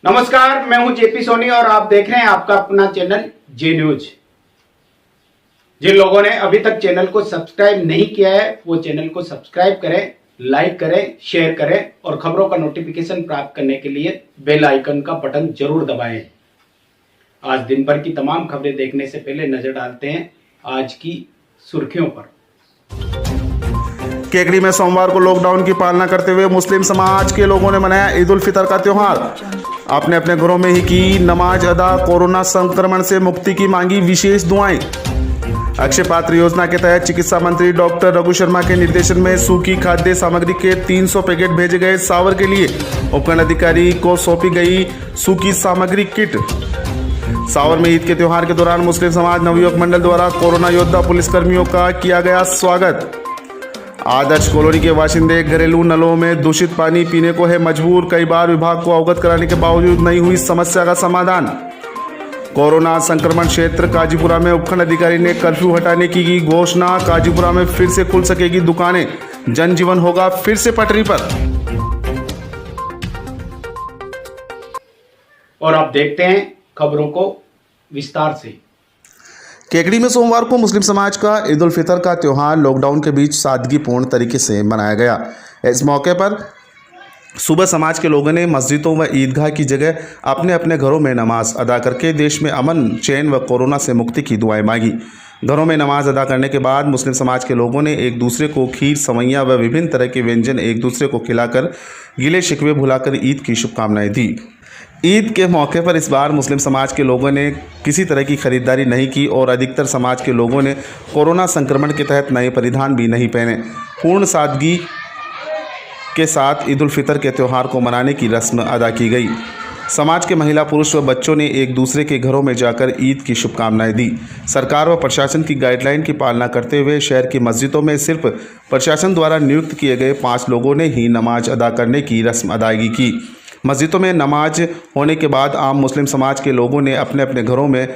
नमस्कार, मैं हूं जेपी सोनी और आप देख रहे हैं आपका अपना चैनल जे न्यूज। जिन लोगों ने अभी तक चैनल को सब्सक्राइब नहीं किया है वो चैनल को सब्सक्राइब करें, लाइक करें, शेयर करें और खबरों का नोटिफिकेशन प्राप्त करने के लिए बेल आइकन का बटन जरूर दबाएं। आज दिन भर की तमाम खबरें देखने से पहले नजर डालते हैं आज की सुर्खियों पर। केकड़ी में सोमवार को लॉकडाउन की पालना करते हुए मुस्लिम समाज के लोगों ने मनाया ईद उल फितर का त्योहार। अपने अपने घरों में ही की नमाज अदा, कोरोना संक्रमण से मुक्ति की मांगी विशेष दुआएं। अक्षय पात्र योजना के तहत चिकित्सा मंत्री डॉक्टर रघु शर्मा के निर्देशन में सूखी खाद्य सामग्री के 300 पैकेट भेजे गए सावर के लिए। उपखंड अधिकारी को सौंपी गई सूखी सामग्री किट। सावर में ईद के त्योहार के दौरान मुस्लिम समाज नवयुवक मंडल द्वारा कोरोना योद्धा पुलिसकर्मियों का किया गया स्वागत। आदर्श कॉलोनी के बाशिंदे घरेलू नलों में दूषित पानी पीने को है मजबूर। कई बार विभाग को अवगत कराने के बावजूद नहीं हुई समस्या का समाधान। कोरोना संक्रमण क्षेत्र काजीपुरा में उपखंड अधिकारी ने कर्फ्यू हटाने की घोषणा। काजीपुरा में फिर से खुल सकेगी दुकानें, जनजीवन होगा फिर से पटरी पर। और अब देखते हैं खबरों को विस्तार से। केकड़ी में सोमवार को मुस्लिम समाज का ईद उल फितर का त्यौहार लॉकडाउन के बीच सादगीपूर्ण तरीके से मनाया गया। इस मौके पर सुबह समाज के लोगों ने मस्जिदों व ईदगाह की जगह अपने अपने घरों में नमाज अदा करके देश में अमन, चैन व कोरोना से मुक्ति की दुआएं मांगी। घरों में नमाज अदा करने के बाद मुस्लिम समाज के लोगों ने एक दूसरे को खीर, सवैयाँ व विभिन्न तरह के व्यंजन एक दूसरे को खिलाकर गिले शिकवे भुलाकर ईद की शुभकामनाएं दी। ईद के मौके पर इस बार मुस्लिम समाज के लोगों ने किसी तरह की खरीदारी नहीं की और अधिकतर समाज के लोगों ने कोरोना संक्रमण के तहत नए परिधान भी नहीं पहने। पूर्ण सादगी के साथ ईद उल फितर के त्यौहार को मनाने की रस्म अदा की गई। समाज के महिला, पुरुष व बच्चों ने एक दूसरे के घरों में जाकर ईद की शुभकामनाएं दी। सरकार व प्रशासन की गाइडलाइन की पालना करते हुए शहर की मस्जिदों में सिर्फ प्रशासन द्वारा नियुक्त किए गए 5 लोगों ने ही नमाज अदा करने की रस्म अदायगी की। मस्जिदों में नमाज होने के बाद आम मुस्लिम समाज के लोगों ने अपने अपने घरों में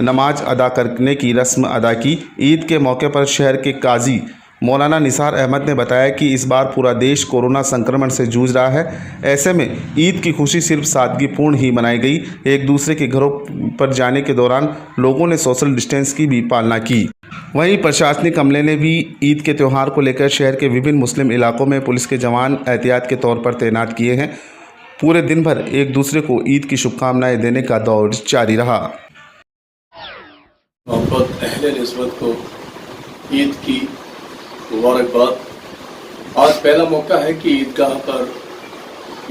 नमाज अदा करने की रस्म अदा की। ईद के मौके पर शहर के काजी मौलाना निसार अहमद ने बताया कि इस बार पूरा देश कोरोना संक्रमण से जूझ रहा है। ऐसे में ईद की खुशी सिर्फ सादगीपूर्ण ही मनाई गई। एक दूसरे के घरों पर जाने के दौरान लोगों ने सोशल डिस्टेंस की भी पालना की। वहीं प्रशासनिक अमले ने भी ईद के त्यौहार को लेकर शहर के विभिन्न मुस्लिम इलाकों में पुलिस के जवान एहतियात के तौर पर तैनात किए हैं। पूरे दिन भर एक दूसरे को ईद की शुभकामनाएं देने का दौर जारी रहा। मोहब्बत अहले निस्बत को ईद की मुबारकबाद। आज पहला मौका है कि ईदगाह पर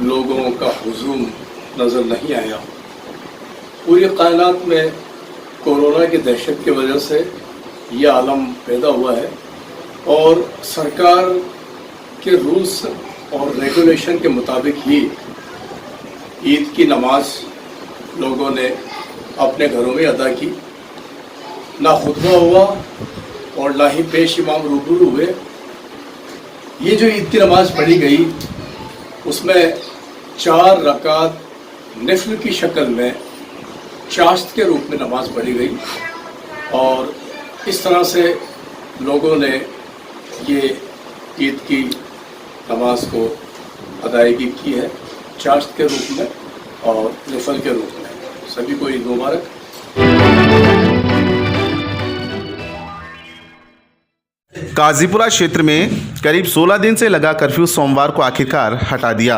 लोगों का हुजूम नज़र नहीं आया। पूरी कायनात में कोरोना की दहशत की वजह से यह आलम पैदा हुआ है और सरकार के रूल्स और रेगुलेशन के मुताबिक ही ईद की नमाज लोगों ने अपने घरों में अदा की। ना खुतबा हुआ और ना ही पेश इमाम रूबरू हुए। ये जो ईद की नमाज पढ़ी गई उसमें 4 रकात नफल की शक्ल में चाश्त के रूप में नमाज पढ़ी गई और इस तरह से लोगों ने ये ईद की नमाज को अदायगी की है, चाश्त के रूप में और नफल के रूप में। सभी को ईद मुबारक। काजीपुरा क्षेत्र में करीब 16 दिन से लगा कर्फ्यू सोमवार को आखिरकार हटा दिया।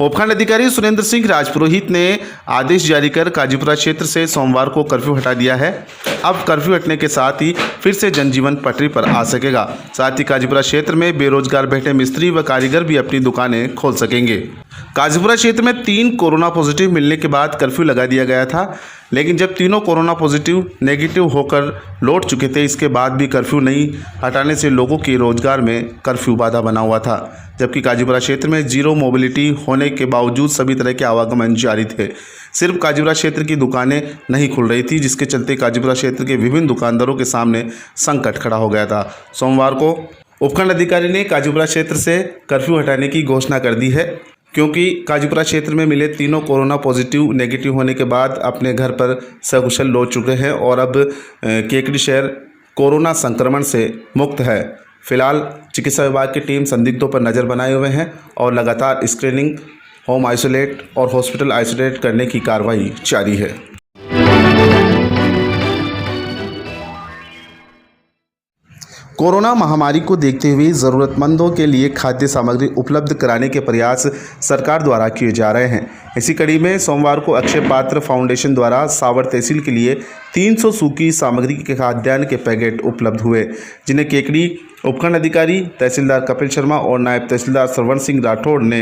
उपखंड अधिकारी सुरेंद्र सिंह राजपुरोहित ने आदेश जारी कर काजीपुरा क्षेत्र से सोमवार को कर्फ्यू हटा दिया है। अब कर्फ्यू हटने के साथ ही फिर से जनजीवन पटरी पर आ सकेगा। साथ ही काजीपुरा क्षेत्र में बेरोजगार बैठे मिस्त्री व कारीगर भी अपनी दुकानें खोल सकेंगे। काजीपुरा क्षेत्र में 3 कोरोना पॉजिटिव मिलने के बाद कर्फ्यू लगा दिया गया था, लेकिन जब तीनों कोरोना पॉजिटिव नेगेटिव होकर लौट चुके थे, इसके बाद भी कर्फ्यू नहीं हटाने से लोगों के रोजगार में कर्फ्यू बाधा बना हुआ था। जबकि काजीपुरा क्षेत्र में जीरो मोबिलिटी होने के बावजूद सभी तरह के आवागमन जारी थे। सिर्फ काजीपुरा क्षेत्र की दुकानें नहीं खुल रही थी, जिसके चलते काजीपुरा क्षेत्र के विभिन्न दुकानदारों के सामने संकट खड़ा हो गया था। सोमवार को उपखंड अधिकारी ने काजीपुरा क्षेत्र से कर्फ्यू हटाने की घोषणा कर दी है। क्योंकि काजूपुरा क्षेत्र में मिले तीनों कोरोना पॉजिटिव नेगेटिव होने के बाद अपने घर पर सकुशल लौट चुके हैं और अब केकड़ी शहर कोरोना संक्रमण से मुक्त है। फिलहाल चिकित्सा विभाग की टीम संदिग्धों पर नज़र बनाए हुए हैं और लगातार स्क्रीनिंग, होम आइसोलेट और हॉस्पिटल आइसोलेट करने की कार्रवाई जारी है। कोरोना महामारी को देखते हुए ज़रूरतमंदों के लिए खाद्य सामग्री उपलब्ध कराने के प्रयास सरकार द्वारा किए जा रहे हैं। इसी कड़ी में सोमवार को अक्षय पात्र फाउंडेशन द्वारा सावर तहसील के लिए 300 सूखी सामग्री के खाद्यान्न के पैकेट उपलब्ध हुए, जिन्हें केकड़ी उपखंड अधिकारी तहसीलदार कपिल शर्मा और नायब तहसीलदार श्रवण सिंह राठौड़ ने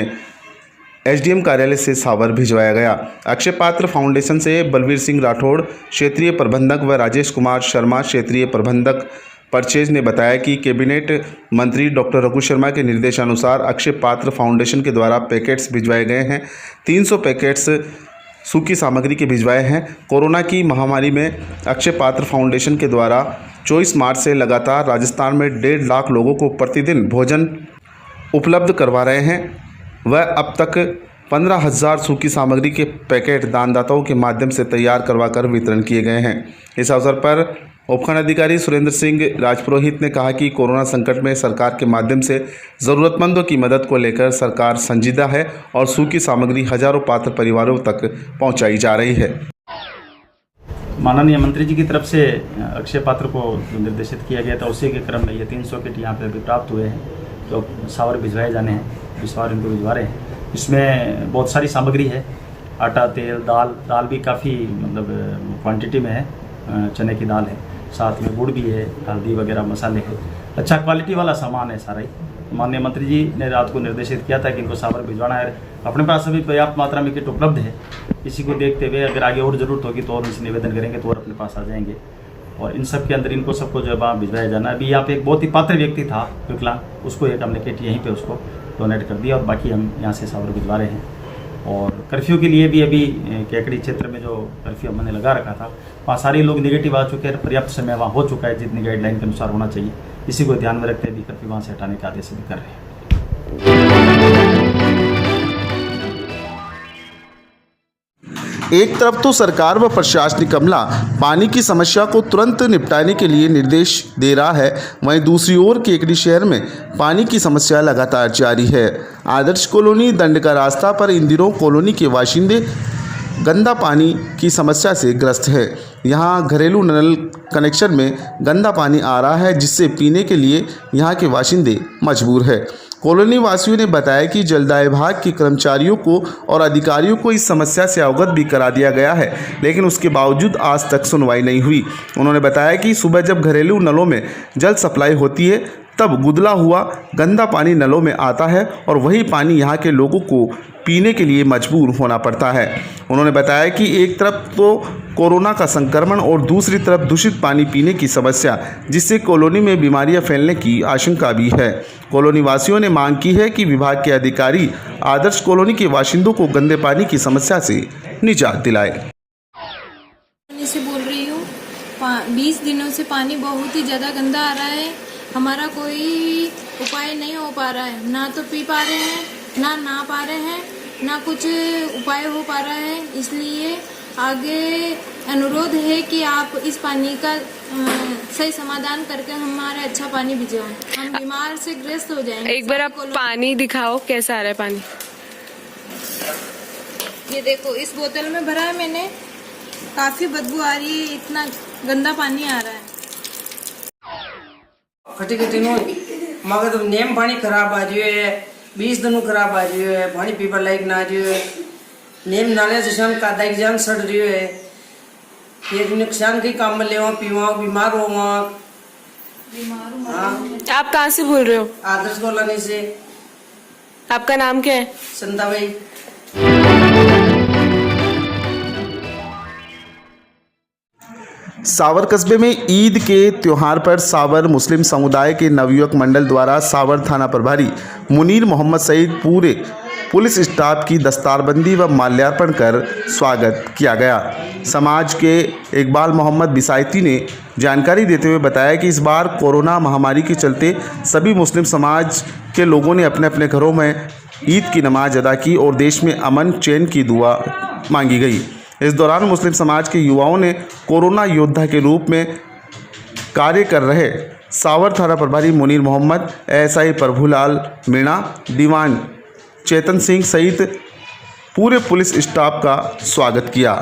एसडीएम कार्यालय से सावर भिजवाया गया। अक्षय पात्र फाउंडेशन से बलवीर सिंह राठौड़ क्षेत्रीय प्रबंधक व राजेश कुमार शर्मा क्षेत्रीय प्रबंधक परचेज ने बताया कि कैबिनेट मंत्री डॉक्टर रघु शर्मा के निर्देशानुसार अक्षय पात्र फाउंडेशन के द्वारा पैकेट्स भिजवाए गए हैं। 300 पैकेट्स सूखी सामग्री के भिजवाए हैं। कोरोना की महामारी में अक्षय पात्र फाउंडेशन के द्वारा 24 मार्च से लगातार राजस्थान में 1.5 लाख लोगों को प्रतिदिन भोजन उपलब्ध करवा रहे हैं। वह अब तक 15,000 सूखी सामग्री के पैकेट दानदाताओं के माध्यम से तैयार करवाकर वितरण किए गए हैं। इस अवसर पर उपखंड अधिकारी सुरेंद्र सिंह राजपुरोहित ने कहा कि कोरोना संकट में सरकार के माध्यम से ज़रूरतमंदों की मदद को लेकर सरकार संजीदा है और सूखी सामग्री हजारों पात्र परिवारों तक पहुंचाई जा रही है। माननीय मंत्री जी की तरफ से अक्षय पात्र को निर्देशित किया गया था, उसी के क्रम में ये 300 किट यहाँ पे अभी प्राप्त हुए हैं जो सावर भिजवाए जाने हैं। इस बार इनको भिजवा रहे हैं। इसमें बहुत सारी सामग्री है, आटा, तेल, दाल भी काफ़ी मतलब क्वांटिटी में है, चने की दाल है, साथ में गुड़ भी है, हल्दी वगैरह मसाले है, अच्छा क्वालिटी वाला सामान है सारा ही। माननीय मंत्री जी ने रात को निर्देशित किया था कि इनको सावर भिजवाना है। अपने पास अभी पर्याप्त मात्रा में किट उपलब्ध है। इसी को देखते हुए अगर आगे और ज़रूरत होगी तो और उनसे निवेदन करेंगे तो और अपने पास आ जाएंगे और इन सब के अंदर इनको सबको जो है भिजवाया जाना। अभी यहाँ पे एक बहुत ही पात्र व्यक्ति था विकलांग, उसको एक हमने किट यहीं पर उसको डोनेट कर दिया और बाकी हम यहाँ से सावर भिजवा रहे हैं। और कर्फ्यू के लिए भी अभी केकड़ी क्षेत्र में जो कर्फ्यू हमने लगा रखा था वहाँ सारे लोग नेगेटिव आ चुके हैं, पर्याप्त समय वहाँ हो चुका है जितनी गाइडलाइन के अनुसार होना चाहिए। इसी को ध्यान में रखते हुए कर्फ्यू वहाँ से हटाने के आदेश भी कर रहे हैं। एक तरफ तो सरकार व प्रशासनिक अमला पानी की समस्या को तुरंत निपटाने के लिए निर्देश दे रहा है, वहीं दूसरी ओर केकड़ी शहर में पानी की समस्या लगातार जारी है। आदर्श कॉलोनी दंड का रास्ता पर इन दिनों कॉलोनी के बाशिंदे गंदा पानी की समस्या से ग्रस्त है। यहाँ घरेलू नल कनेक्शन में गंदा पानी आ रहा है, जिससे पीने के लिए यहाँ के बाशिंदे मजबूर है। कॉलोनी वासियों ने बताया कि जलदाय विभाग के कर्मचारियों को और अधिकारियों को इस समस्या से अवगत भी करा दिया गया है, लेकिन उसके बावजूद आज तक सुनवाई नहीं हुई। उन्होंने बताया कि सुबह जब घरेलू नलों में जल सप्लाई होती है तब गुदला हुआ गंदा पानी नलों में आता है और वही पानी यहाँ के लोगों को पीने के लिए मजबूर होना पड़ता है। उन्होंने बताया कि एक तरफ तो कोरोना का संक्रमण और दूसरी तरफ दूषित पानी पीने की समस्या, जिससे कॉलोनी में बीमारियां फैलने की आशंका भी है। कॉलोनी वासियों ने मांग की है कि विभाग के अधिकारी आदर्श कॉलोनी के बाशिंदों को गंदे पानी की समस्या से निजात दिलाए। से बोल रही हूँ, 20 दिनों से पानी बहुत ही ज़्यादा गंदा आ रहा है। हमारा कोई उपाय नहीं हो पा रहा है, ना तो पी पा रहे हैं, ना पा रहे हैं, ना कुछ उपाय हो पा रहा है। इसलिए आगे अनुरोध है कि आप इस पानी का सही समाधान करके हमारे अच्छा पानी भिजवाएं। हम बीमार से ग्रस्त हो जाएंगे। एक बार आप पानी दिखाओ, कैसा आ रहा है पानी? ये देखो, इस बोतल में भरा है मैंने, काफी बदबू आ रही है, इतना गंदा पानी आ रहा है। खटी खटी नो मगर तो नेम पानी खराब आ रही है, 20 दिन खराब आ रही है, पानी पीवा लायक ना रही है। नेम नाले से का दाई जान सड़ रही है। ये नुकसान के काम में लेवा पीवा बीमार होगा। आप कहाँ से बोल रहे हो? आदर्श कॉलोनी से। आपका नाम क्या है? संता भाई। सावर कस्बे में ईद के त्यौहार पर सावर मुस्लिम समुदाय के नवयुवक मंडल द्वारा सावर थाना प्रभारी मुनीर मोहम्मद सईद पूरे पुलिस स्टाफ की दस्तारबंदी व माल्यार्पण कर स्वागत किया गया। समाज के इकबाल मोहम्मद बिसायती ने जानकारी देते हुए बताया कि इस बार कोरोना महामारी के चलते सभी मुस्लिम समाज के लोगों ने अपने अपने घरों में ईद की नमाज अदा की और देश में अमन चैन की दुआ मांगी गई। इस दौरान मुस्लिम समाज के युवाओं ने कोरोना योद्धा के रूप में कार्य कर रहे सावर थाना प्रभारी मुनीर मोहम्मद, एएसआई प्रभुलाल मीणा, दीवान चेतन सिंह सहित पूरे पुलिस स्टाफ का स्वागत किया।